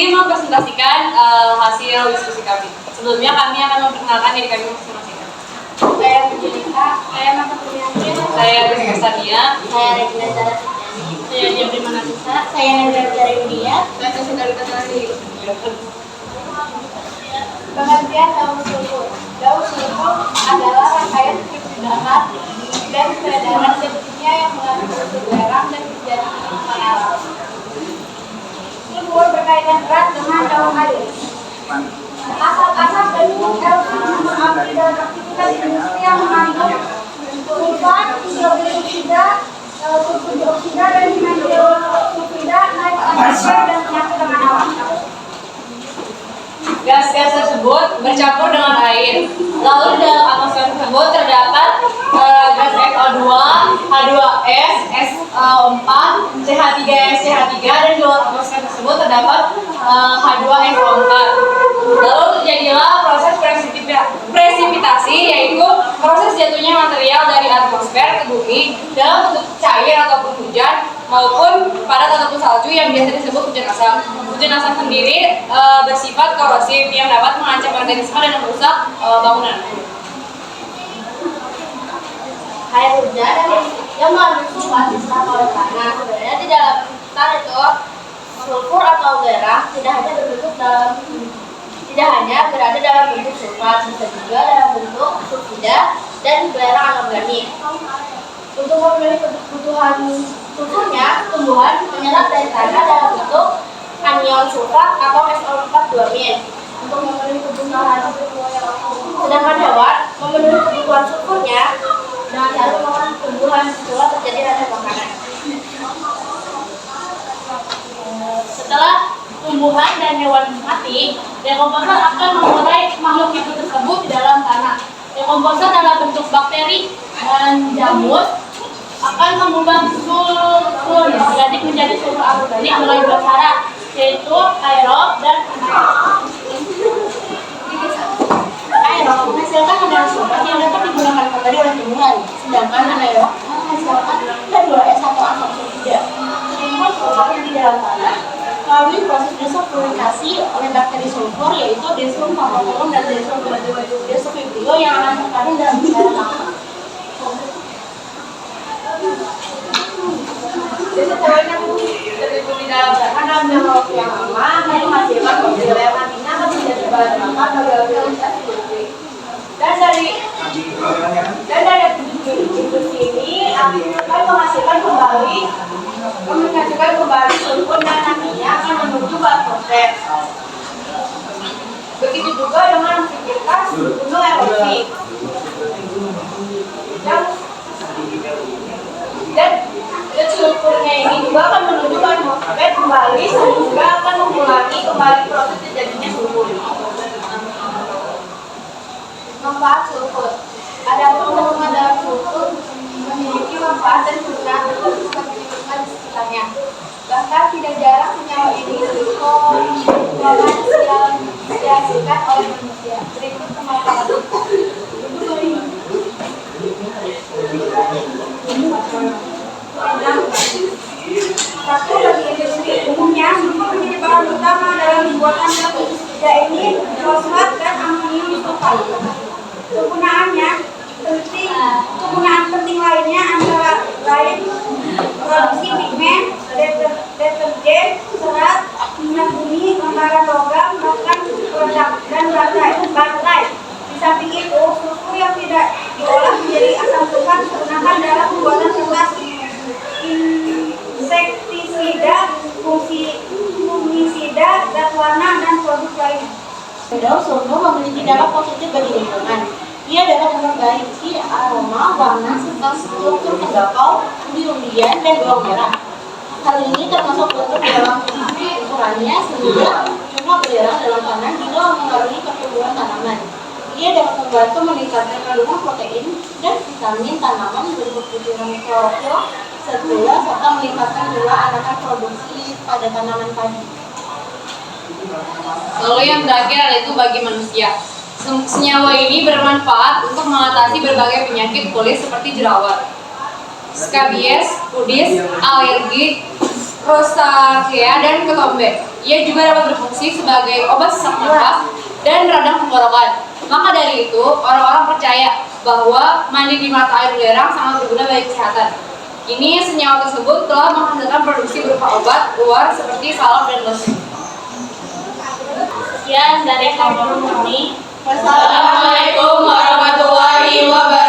ingin mempresentasikan hasil diskusi kami. Sebelumnya kami akan memperkenalkan diri kami masing-masing. Saya Angelika, saya Mata Priyanti, Saya Rizky Sania, saya Regina Zara Setiani, saya Jabri Manatusa, saya Nadira Zara India, saya Cesida Rita Tari. Pengertian daun sulfur. Daun sulfur adalah rangkaian perpindahan dan peredaran zat-kimia yang mengandung unsur garam dan menjadi minuman alam. Sulfur berkaitan erat dengan daun air. Asap-asap dan LPG api dan aktivitas industri yang mengandung sulfat, hidrogen sulfida, sulfur dioksida dan metil sulfida, naik atmosfer dan penyakit alam. gas-gas tersebut bercampur dengan air. Lalu di dalam atmosfer tersebut terdapat gas SO2, H2S, SO4, CH3S, CH3, dan di luar atmosfer tersebut terdapat H2SO4. Lalu terjadilah proses presipitasi, yaitu proses jatuhnya material dari atmosfer ke bumi dalam bentuk cair ataupun hujan, maupun padat ataupun salju yang biasa disebut hujan asam. Hujan asam sendiri bersifat korosif yang dapat mengancam organisme dan merusak bangunan. Air hujan yang mengandung sulfat diserap oleh tanah. Sebenarnya di dalam tanah itu sulfur atau garam tidak hanya berada dalam bentuk sulfat, bisa juga dalam bentuk sulfida dan belerang anorganik. Untuk memenuhi kebutuhan sulfurnya, tumbuhan menyerap dari tanah dalam bentuk anion sulfat atau SO4-2-. Untuk memenuhi kebutuhan, sedangkan hewan memenuhi kebutuhan sulfurnya dengan cara memakan tumbuhan setelah terjadi rantai makanan. Setelah tumbuhan dan hewan mati, dekomposer akan mengurai makhluk hidup tersebut di dalam tanah. Dekomposer dalam bentuk bakteri dan jamur akan mengubah sulfur organik menjadi sulfur anorganik melalui dua cara, yaitu aerob dan anaerob. Aerob menghasilkan kadar sulfat yang dapat digunakan kembali oleh tumbuhan, sedangkan anaerob menghasilkan H2S atau asam sulfida. Sehingga sulfat yang di dalam tanah melalui proses desulfurisasi oleh bakteri sulfur, yaitu Desum famoforum dan Desum vibrio yang akan terkandung dalam cairan lava. Desulfurin yang tertimbun di dalam tanah dalam jangka waktu yang lama menghasilkan fosil yang nantinya akan menjadi bahan bakar bagi organisasi industri. Dan dari industri ini akan menghasilkan kembali sulfur yang nantinya akan menuju bahan proses. Begitu juga dengan aktivitas gunung erupsi. Dan sulfurnya ini juga akan menuju bahan proses kembali sehingga akan mengulangi kembali proses terjadinya sulfur. Manfaat sulfur. Adapun kandungan dalam sulfur memiliki manfaat dan kegunaan tertentu bagi lingkungan di sekitarnya. Bahkan tidak jarang senyawa ini dihasilkan oleh manusia. Berikut pemaparan. Satu, bagi industri umumnya, sulfur menjadi bahan utama dalam pembuatan zat pestisida ini, fosfat dan amonium sulfat. Kegunaan penting lainnya antara lain produksi pigmen, deterjen, serat, minyak bumi, bakaran logam, bahkan produk dan baterai. Di samping itu, sulfur yang tidak diolah menjadi asam sulfat digunakan dalam pembuatan serat insektisida, fungisida, zat warna, dan produk lain. Daun sulfur memiliki dampak positif bagi lingkungan. Ia dapat memperbaiki aroma, warna, serta struktur tembakau, umbi-umbian, dan bawang merah. Hal ini termasuk bentuk dalam ukurannya sehingga cuma belerang dalam tanah juga mempengaruhi pertumbuhan tanaman. Ia dapat membantu meningkatkan kandungan protein dan vitamin tanaman bentuk butiran klorofil, serta meningkatkan jumlah anakan produksi pada tanaman padi. Lalu yang terakhir yaitu bagi manusia. Senyawa ini bermanfaat untuk mengatasi berbagai penyakit kulit seperti jerawat, skabies, pudis, alergi, rosacea, dan ketombe. Ia juga dapat berfungsi sebagai obat sesak nafas dan radang tenggorokan. Maka dari itu, orang-orang percaya bahwa mandi di mata air belerang sangat berguna bagi kesehatan. Kini senyawa tersebut telah menghasilkan produksi berupa obat luar seperti salep dan lotion. Sekian dari Kampung Murni. Wassalamualaikum warahmatullahi wabarakatuh.